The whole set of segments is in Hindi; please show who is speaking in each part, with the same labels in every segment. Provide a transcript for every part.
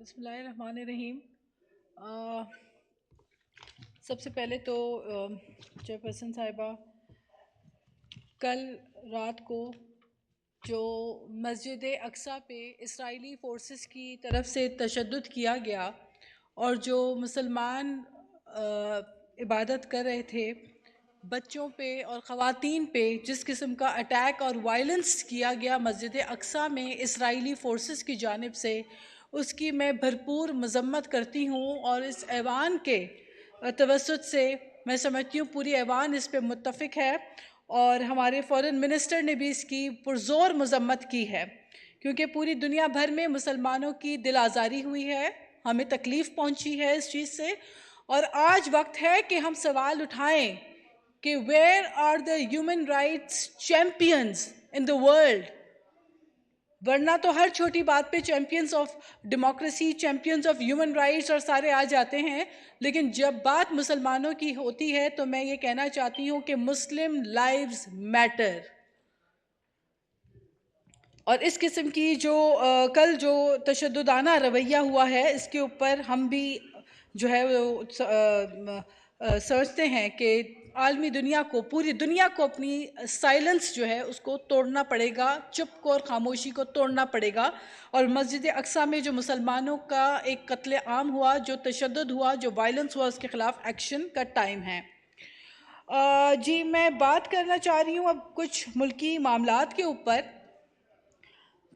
Speaker 1: बिस्मिल्लाहिर्रहमानिर्रहीम। सबसे पहले तो चेयरपर्सन साहिबा, कल रात को जो मस्जिद अक्सा पे इसराइली फ़ोर्सेस की तरफ से तशद्दुद किया गया और जो मुसलमान इबादत कर रहे थे, बच्चों पे और ख़वातीन पे जिस किस्म का अटैक और वायलेंस किया गया मस्जिद अक्सा में इसराइली फ़ोर्सेस की जानिब से, उसकी मैं भरपूर मज़म्मत करती हूँ। और इस ऐवान के तवस्सुत से मैं समझती हूँ पूरी ऐवान इस पे मुत्तफ़िक है और हमारे फ़ॉरेन मिनिस्टर ने भी इसकी पुरज़ोर मज़म्मत की है, क्योंकि पूरी दुनिया भर में मुसलमानों की दिल आज़ारी हुई है, हमें तकलीफ़ पहुँची है इस चीज़ से। और आज वक्त है कि हम सवाल उठाएं कि where are the human rights champions in the world. वरना तो हर छोटी बात पे champions of democracy, champions of human rights और सारे आ जाते हैं, लेकिन जब बात मुसलमानों की होती है तो मैं ये कहना चाहती हूँ कि मुस्लिम लाइव्स मैटर। और इस किस्म की जो कल जो तशद्दुदाना रवैया हुआ है, इसके ऊपर हम भी जो है वो समझते हैं कि आलमी दुनिया को, पूरी दुनिया को अपनी साइलेंस जो है उसको तोड़ना पड़ेगा, चुप को और खामोशी को तोड़ना पड़ेगा। और मस्जिद अक्सा में जो मुसलमानों का एक कत्ले आम हुआ, जो तशद्दुद हुआ, जो वायलेंस हुआ, उसके ख़िलाफ़ एक्शन का टाइम है। जी, मैं बात करना चाह रही हूँ अब कुछ मुल्की मामलात के ऊपर।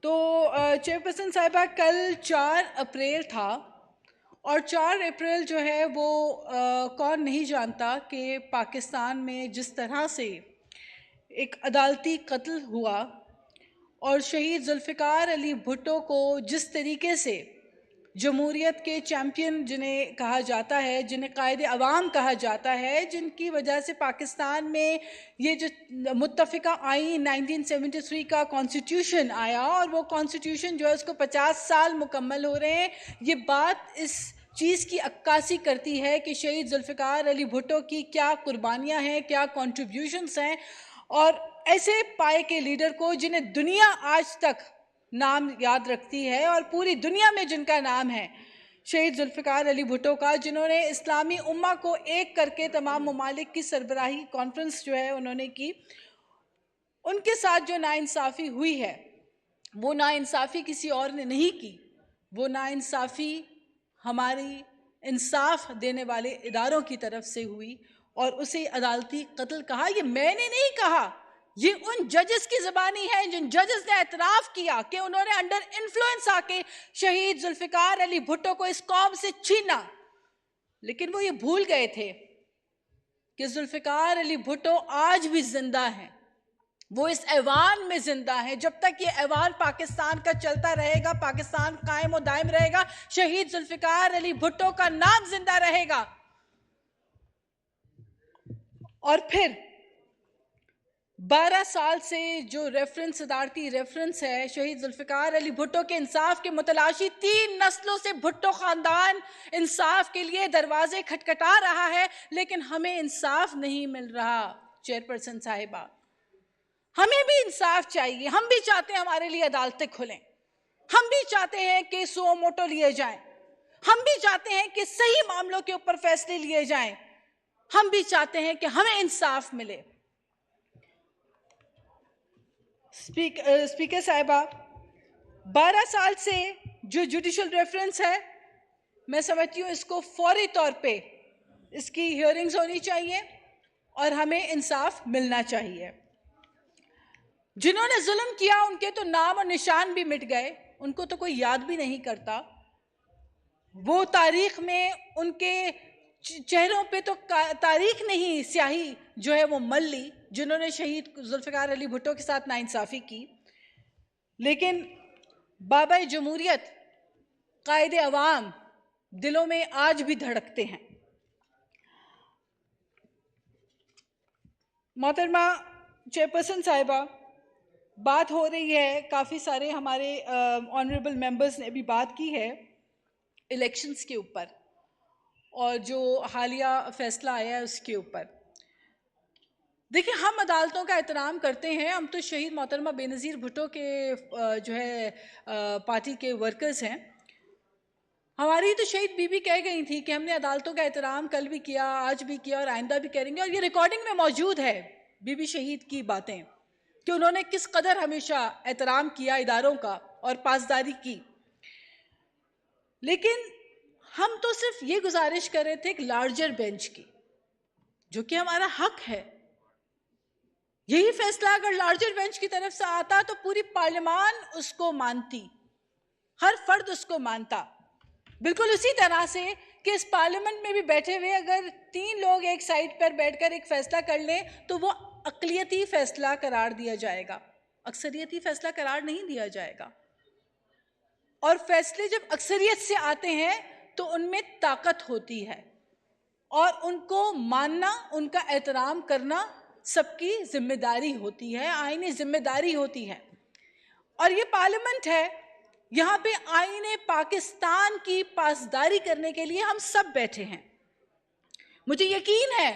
Speaker 1: तो चेयरपर्सन साहिबा, कल 4 अप्रैल था और 4 अप्रैल जो है वो कौन नहीं जानता कि पाकिस्तान में जिस तरह से एक अदालती कत्ल हुआ और शहीद जुल्फ़िकार अली भुट्टो को जिस तरीके से जमहूरियत के चैम्पियन जिन्हें कहा जाता है, जिन्हें कायदे अवाम कहा जाता है, जिनकी वजह से पाकिस्तान में ये जो मुत्तफ़िका आईन 1973 का कॉन्स्टिट्यूशन आया और वो कॉन्स्टिट्यूशन जो है उसको 50 साल मुकम्मल हो रहे हैं, ये बात इस चीज़ की अक्कासी करती है कि शहीद जुल्फ़िकार अली भुट्टो की क्या कुर्बानियाँ हैं, क्या कॉन्ट्रीब्यूशंस हैं। और ऐसे पाए के लीडर को जिन्हें दुनिया आज तक नाम याद रखती है और पूरी दुनिया में जिनका नाम है, शहीद जुल्फ़िकार अली भुट्टो का, जिन्होंने इस्लामी उम्मा को एक करके तमाम ममालिक की सरबराही कॉन्फ्रेंस जो है उन्होंने की, उनके साथ जो नाइंसाफ़ी हुई है, वो नाइंसाफ़ी किसी और ने नहीं की, वो नाइंसाफ़ी हमारी इंसाफ देने वाले इदारों की तरफ से हुई और उसे अदालती कत्ल कहा। ये मैंने नहीं कहा, ये उन जजेस की ज़बानी है जिन जजेस ने एतराफ़ किया कि उन्होंने अंडर इन्फ्लुएंस आके शहीद जुल्फ़िकार अली भुट्टो को इस कौम से छीना। लेकिन वो ये भूल गए थे कि जुल्फ़िकार अली भुट्टो आज भी जिंदा हैं, वो इस ऐवान में जिंदा है। जब तक ये ऐवान पाकिस्तान का चलता रहेगा, पाकिस्तान कायम और दायम रहेगा, शहीद जुल्फ़िकार अली भुट्टो का नाम जिंदा रहेगा। और फिर 12 साल से जो रेफरेंस, सदारती रेफरेंस है, शहीद जुल्फ़िकार अली भुट्टो के इंसाफ के मुतलाशी 3 नस्लों से भुट्टो खानदान इंसाफ के लिए दरवाजे खटखटा रहा है, लेकिन हमें इंसाफ नहीं मिल रहा। चेयरपर्सन साहिबा, हमें भी इंसाफ चाहिए। हम भी चाहते हैं हमारे लिए अदालतें खुलें, हम भी चाहते हैं कि सो मोटो लिए जाएं, हम भी चाहते हैं कि सही मामलों के ऊपर फैसले लिए जाएं, हम भी चाहते हैं कि हमें इंसाफ मिले। स्पीकर साहिबा, 12 साल से जो जुडिशल रेफरेंस है, मैं समझती हूँ इसको फौरी तौर पे इसकी हियरिंग्स होनी चाहिए और हमें इंसाफ मिलना चाहिए। जिन्होंने जुल्म किया उनके तो नाम और निशान भी मिट गए, उनको तो कोई याद भी नहीं करता। वो तारीख में उनके चेहरों पे तो तारीख नहीं, स्याही जो है वो मल ली, जिन्होंने शहीद जुल्फ़िकार अली भुट्टो के साथ नाइंसाफ़ी की। लेकिन बाबा जमहूरियत, कायदे अवाम दिलों में आज भी धड़कते हैं। मोहतरमा चेयरपर्सन साहिबा, बात हो रही है, काफ़ी सारे हमारे ऑनरेबल मेंबर्स ने भी बात की है इलेक्शंस के ऊपर और जो हालिया फैसला आया है उसके ऊपर। देखिए, हम अदालतों का एहतराम करते हैं, हम तो शहीद मोहतरमा बेनज़ीर भुट्टो के जो है पार्टी के वर्कर्स हैं। हमारी तो शहीद बीबी कह गई थी कि हमने अदालतों का एहतराम कल भी किया, आज भी किया और आइंदा भी करेंगे, और ये रिकॉर्डिंग में मौजूद है बीबी शहीद की बातें कि उन्होंने किस कदर हमेशा एहतराम किया इदारों का और पासदारी की। लेकिन हम तो सिर्फ ये गुजारिश कर रहे थे एक लार्जर बेंच की, जो कि हमारा हक है। यही फैसला अगर लार्जर बेंच की तरफ से आता तो पूरी पार्लियामान उसको मानती, हर फर्द उसको मानता। बिल्कुल उसी तरह से कि इस पार्लियामेंट में भी बैठे हुए अगर 3 लोग एक साइड पर बैठकर एक फैसला कर लें तो वो अक़लियती फैसला करार दिया जाएगा, अक्सरियती फैसला करार नहीं दिया जाएगा। और फैसले जब अक्सरियत से आते हैं तो उनमें ताकत होती है और उनको मानना, उनका एहतराम करना सबकी जिम्मेदारी होती है, आईनी जिम्मेदारी होती है। और ये पार्लियामेंट है, यहाँ पे आईने पाकिस्तान की पासदारी करने के लिए हम सब बैठे हैं। मुझे यकीन है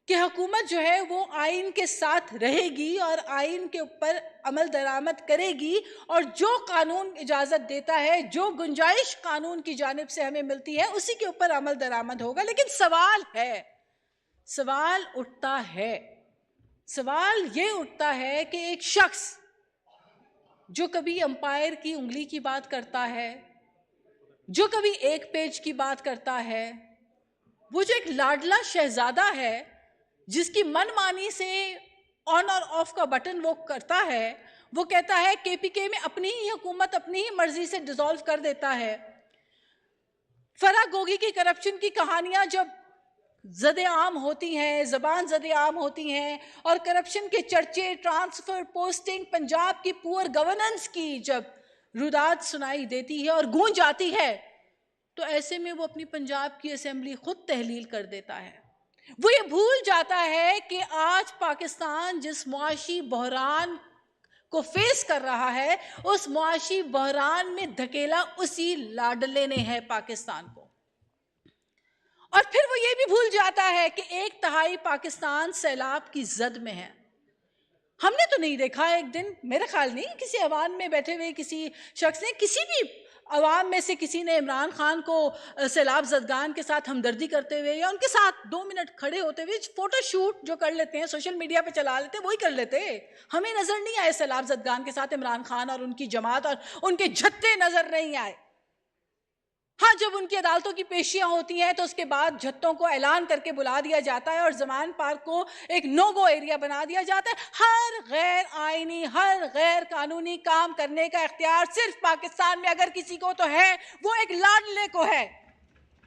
Speaker 1: कि हुकूमत जो है वो आइन के साथ रहेगी और आइन के ऊपर अमल दरामद करेगी, और जो कानून इजाज़त देता है, जो गुंजाइश कानून की जानिब से हमें मिलती है, उसी के ऊपर अमल दरामद होगा। लेकिन सवाल ये उठता है कि एक शख्स जो कभी अंपायर की उंगली की बात करता है, जो कभी एक पेज की बात करता है, वो जो एक लाडला शहजादा है जिसकी मनमानी से ऑन और ऑफ का बटन वो करता है, वो कहता है केपीके में अपनी ही हुकूमत अपनी ही मर्जी से डिसॉल्व कर देता है। फराह गोगी की करप्शन की कहानियां जब ज़द-ए-आम होती हैं, ज़बान ज़द-ए-आम होती हैं, और करप्शन के चर्चे, ट्रांसफ़र, पोस्टिंग, पंजाब की पुअर गवर्नेंस की जब रुदाद सुनाई देती है और गूंज आती है, तो ऐसे में वो अपनी पंजाब की असेंबली खुद तहलील कर देता है। वो ये भूल जाता है कि आज पाकिस्तान जिस मुआशी बहरान को फेस कर रहा है, उस मुआशी बहरान में धकेला उसी लाडले ने है पाकिस्तान को। और फिर वो ये भी भूल जाता है कि 1/3 पाकिस्तान सैलाब की जद में है। हमने तो नहीं देखा एक दिन, मेरे ख्याल नहीं किसी अवाम में बैठे हुए किसी शख्स ने, किसी भी अवाम में से किसी ने इमरान खान को सैलाब जदगान के साथ हमदर्दी करते हुए या उनके साथ 2 मिनट खड़े होते हुए फोटो शूट जो कर लेते हैं, सोशल मीडिया पे चला लेते हैं, वही कर लेते। हमें नजर नहीं आए सैलाब जदगान के साथ इमरान खान और उनकी जमात और उनके झत्ते नजर नहीं आए। हाँ, जब उनकी अदालतों की पेशियां होती हैं तो उसके बाद झत्तों को ऐलान करके बुला दिया जाता है और जमान पार्क को एक नो गो एरिया बना दिया जाता है। हर गैर आईनी, हर गैर कानूनी काम करने का इख्तियार सिर्फ पाकिस्तान में अगर किसी को तो है, वो एक लाडले को है।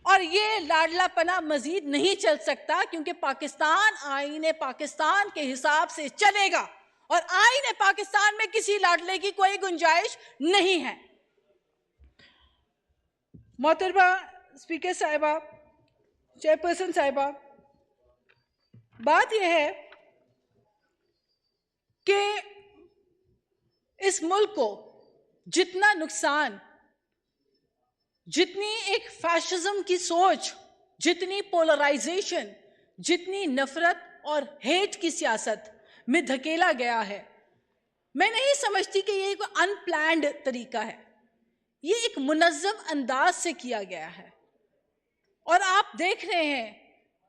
Speaker 1: और ये लाडलापना मजीद नहीं चल सकता, क्योंकि पाकिस्तान आईने पाकिस्तान के हिसाब से चलेगा और आईने पाकिस्तान में किसी लाडले की कोई गुंजाइश नहीं है। मोहतरमा स्पीकर साहिबा, चेयरपर्सन साहिबा, बात यह है कि इस मुल्क को जितना नुकसान, जितनी एक फैशिज्म की सोच, जितनी पोलराइजेशन, जितनी नफरत और हेट की सियासत में धकेला गया है, मैं नहीं समझती कि ये कोई अनप्लान्ड तरीका है। ये एक मुनज़्ज़म अंदाज से किया गया है और आप देख रहे हैं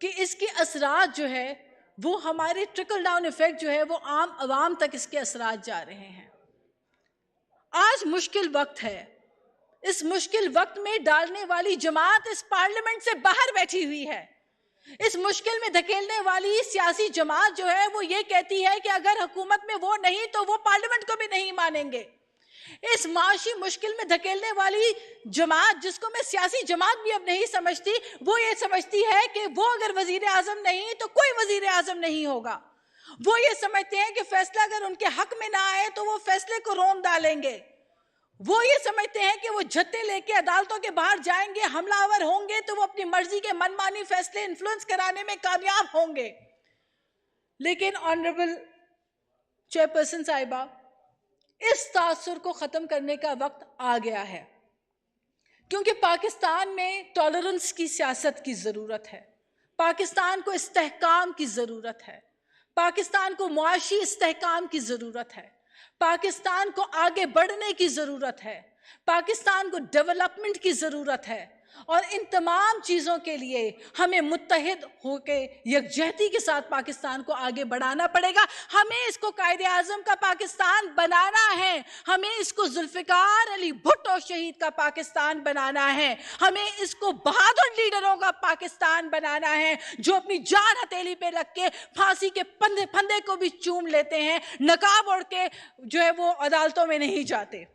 Speaker 1: कि इसके असरात जो है वो हमारे ट्रिकल डाउन इफेक्ट जो है वो आम आवाम तक इसके असरात जा रहे हैं। आज मुश्किल वक्त है, इस मुश्किल वक्त में डालने वाली जमात इस पार्लियामेंट से बाहर बैठी हुई है। इस मुश्किल में धकेलने वाली सियासी जमात जो है वो ये कहती है कि अगर हुकूमत में वो नहीं तो वो पार्लियामेंट को भी नहीं मानेंगे। इस माशी मुश्किल में धकेलने वाली जमात, जिसको मैं सियासी जमात भी अब नहीं समझती, वो ये समझती है कि वो अगर वजीर आजम नहीं तो कोई वजीर आजम नहीं होगा। वो ये समझते हैं कि फैसला अगर उनके हक में ना आए तो वो फैसले को रोन डालेंगे। वो ये समझते हैं कि वो झत्ते लेके अदालतों के बाहर जाएंगे, हमलावर होंगे तो वो अपनी मर्जी के मनमानी फैसले इन्फ्लुएंस कराने में कामयाब होंगे। लेकिन ऑनरेबल चेयरपर्सन साहिबा, इस तासुर को खत्म करने का वक्त आ गया है, क्योंकि पाकिस्तान में टॉलरेंस की सियासत की जरूरत है, पाकिस्तान को इस्तेहकाम की जरूरत है, पाकिस्तान को मुआशी इस्तेहकाम की जरूरत है, पाकिस्तान को आगे बढ़ने की जरूरत है, पाकिस्तान को डेवलपमेंट की ज़रूरत है और इन तमाम चीज़ों के लिए हमें मुत्तहिद होकर यकजहती के साथ पाकिस्तान को आगे बढ़ाना पड़ेगा। हमें इसको कायदे आज़म का पाकिस्तान बनाना है, हमें इसको जुल्फ़िकार अली भुट्टो शहीद का पाकिस्तान बनाना है, हमें इसको बहादुर लीडरों का पाकिस्तान बनाना है जो अपनी जान हथेली पे रख के फांसी के फंदे को भी चूम लेते हैं, नकाब ओढ़ के जो है वो अदालतों में नहीं जाते।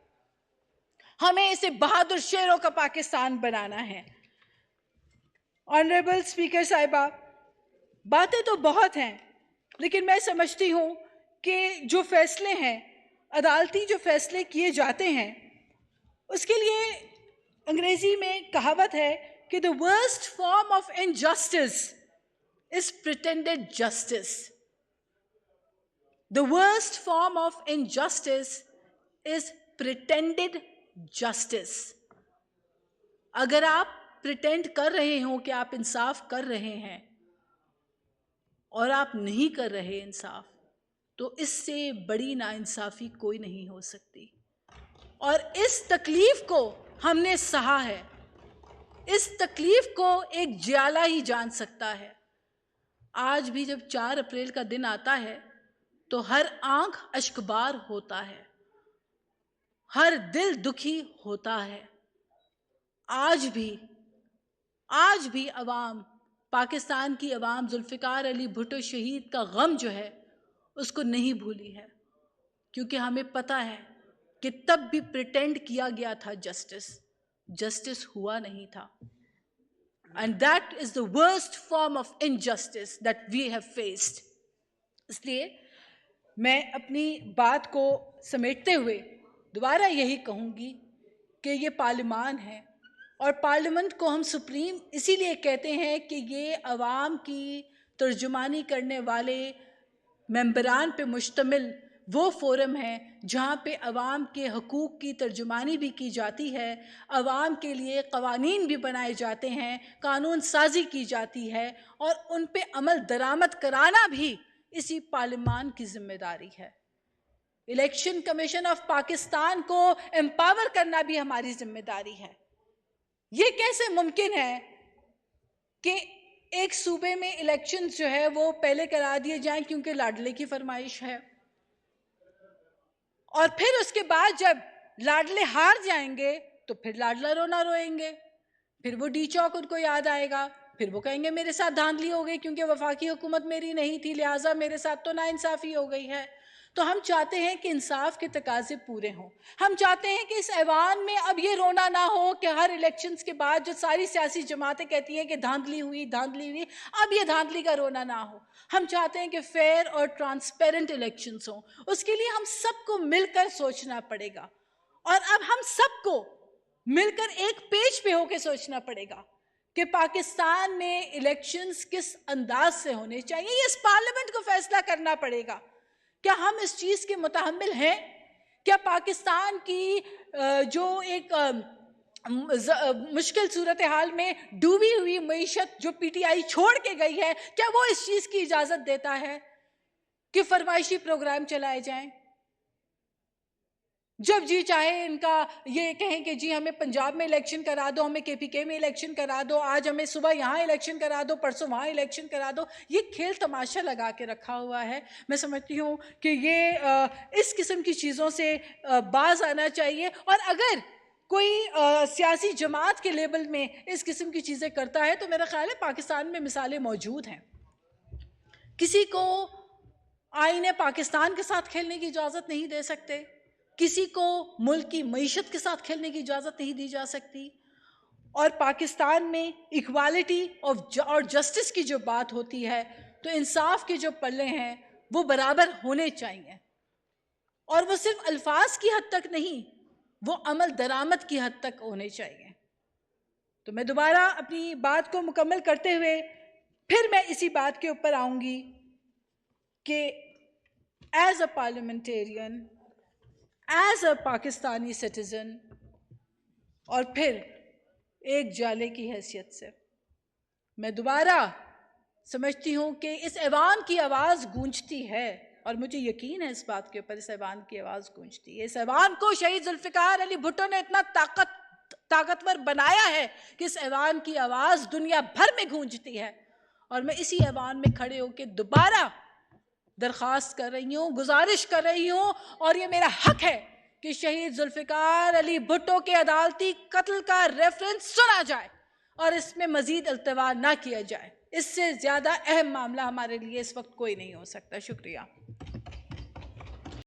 Speaker 1: हमें इसे बहादुर शेरों का पाकिस्तान बनाना है। ऑनरेबल स्पीकर साहिबा, बातें तो बहुत हैं, लेकिन मैं समझती हूँ कि जो फैसले हैं, अदालती जो फैसले किए जाते हैं, उसके लिए अंग्रेजी में कहावत है कि the worst form of injustice is pretended justice. The worst form of injustice is pretended justice. अगर आप प्रिटेंड कर रहे हो कि आप इंसाफ कर रहे हैं और आप नहीं कर रहे इंसाफ, तो इससे बड़ी नाइंसाफी कोई नहीं हो सकती। और इस तकलीफ को हमने सहा है, इस तकलीफ को एक जियाला ही जान सकता है। आज भी जब 4 अप्रैल का दिन आता है तो हर आंख अश्कबार होता है, हर दिल दुखी होता है। आज भी अवाम, पाकिस्तान की अवाम जुल्फ़िकार अली भुट्टो शहीद का गम जो है उसको नहीं भूली है, क्योंकि हमें पता है कि तब भी प्रिटेंड किया गया था जस्टिस हुआ नहीं था। And that is the worst form of injustice that we have faced. इसलिए मैं अपनी बात को समेटते हुए दोबारा यही कहूँगी कि ये पार्लियामान है और पार्लियामेंट को हम सुप्रीम इसीलिए कहते हैं कि ये अवाम की तर्जुमानी करने वाले मेंबरान पे मुश्तमिल वो फोरम है जहाँ पे अवाम के हकूक़ की तर्जुमानी भी की जाती है, अवाम के लिए क़वानीन भी बनाए जाते हैं, कानून साजी की जाती है और उन पे अमल दरामद कराना भी इसी पार्लियामान की जिम्मेदारी है। इलेक्शन कमीशन ऑफ पाकिस्तान को एम्पावर करना भी हमारी जिम्मेदारी है। ये कैसे मुमकिन है कि एक सूबे में इलेक्शन जो है वो पहले करा दिए जाएं क्योंकि लाडले की फरमाइश है, और फिर उसके बाद जब लाडले हार जाएंगे तो फिर लाडला रोना रोएंगे, फिर वो डी चौक उनको याद आएगा, फिर वो कहेंगे मेरे साथ धांधली हो गई क्योंकि वफाकी हुकूमत मेरी नहीं थी, लिहाजा मेरे साथ तो नाइंसाफ़ी हो गई है। तो हम चाहते हैं कि इंसाफ के तकाजे पूरे हों। हम चाहते हैं कि इस ऐवान में अब ये रोना ना हो कि हर इलेक्शंस के बाद जो सारी सियासी जमातें कहती हैं कि धांधली हुई, अब ये धांधली का रोना ना हो। हम चाहते हैं कि फेयर और ट्रांसपेरेंट इलेक्शंस हों। उसके लिए हम सबको मिलकर सोचना पड़ेगा और अब हम सबको मिलकर एक पेज पे होकर सोचना पड़ेगा कि पाकिस्तान में इलेक्शंस किस अंदाज से होने चाहिए। ये इस पार्लियामेंट को फैसला करना पड़ेगा। क्या हम इस चीज़ के मुतहम्मिल हैं? क्या पाकिस्तान की जो एक मुश्किल सूरत हाल में डूबी हुई मईशत जो पीटीआई छोड़ के गई है, क्या वो इस चीज़ की इजाज़त देता है कि फरमाइशी प्रोग्राम चलाए जाएं? जब जी चाहे इनका ये कहें कि जी हमें पंजाब में इलेक्शन करा दो, हमें केपीके में इलेक्शन करा दो, आज हमें सुबह यहाँ इलेक्शन करा दो, परसों वहाँ इलेक्शन करा दो। ये खेल तमाशा लगा के रखा हुआ है। मैं समझती हूँ कि ये इस किस्म की चीज़ों से बाज आना चाहिए। और अगर कोई सियासी जमात के लेवल में इस किस्म की चीज़ें करता है तो मेरा ख्याल है पाकिस्तान में मिसालें मौजूद हैं। किसी को आईने पाकिस्तान के साथ खेलने की इजाज़त नहीं दे सकते, किसी को मुल्क की मईशत के साथ खेलने की इजाज़त नहीं दी जा सकती। और पाकिस्तान में इक्वालिटी और जस्टिस की जो बात होती है तो इंसाफ के जो पल्ले हैं वो बराबर होने चाहिए, और वो सिर्फ अल्फाज की हद तक नहीं, वो अमल दरामद की हद तक होने चाहिए। तो मैं दोबारा अपनी बात को मुकम्मल करते हुए फिर मैं इसी बात के ऊपर आऊँगी कि as a parliamentarian, as a Pakistani citizen और फिर एक जाले की हैसियत से मैं दोबारा समझती हूँ कि इस ऐवान की आवाज़ गूंजती है और मुझे यकीन है इस बात के ऊपर, इस ऐवान की आवाज़ गूंजती है। इस ऐवान को शहीद जुल्फ़िकार अली भुट्टो ने इतना ताकतवर बनाया है कि इस ऐवान की आवाज़ दुनिया भर में गूंजती है। और मैं इसी ऐवान में खड़े होकर दोबारा दरख्वास्त कर रही हूँ, गुजारिश कर रही हूँ, और ये मेरा हक है कि शहीद जुल्फ़िकार अली भुट्टो के अदालती कत्ल का रेफरेंस सुना जाए और इसमें मजीद अल्तवा ना किया जाए। इससे ज़्यादा अहम मामला हमारे लिए इस वक्त कोई नहीं हो सकता। शुक्रिया।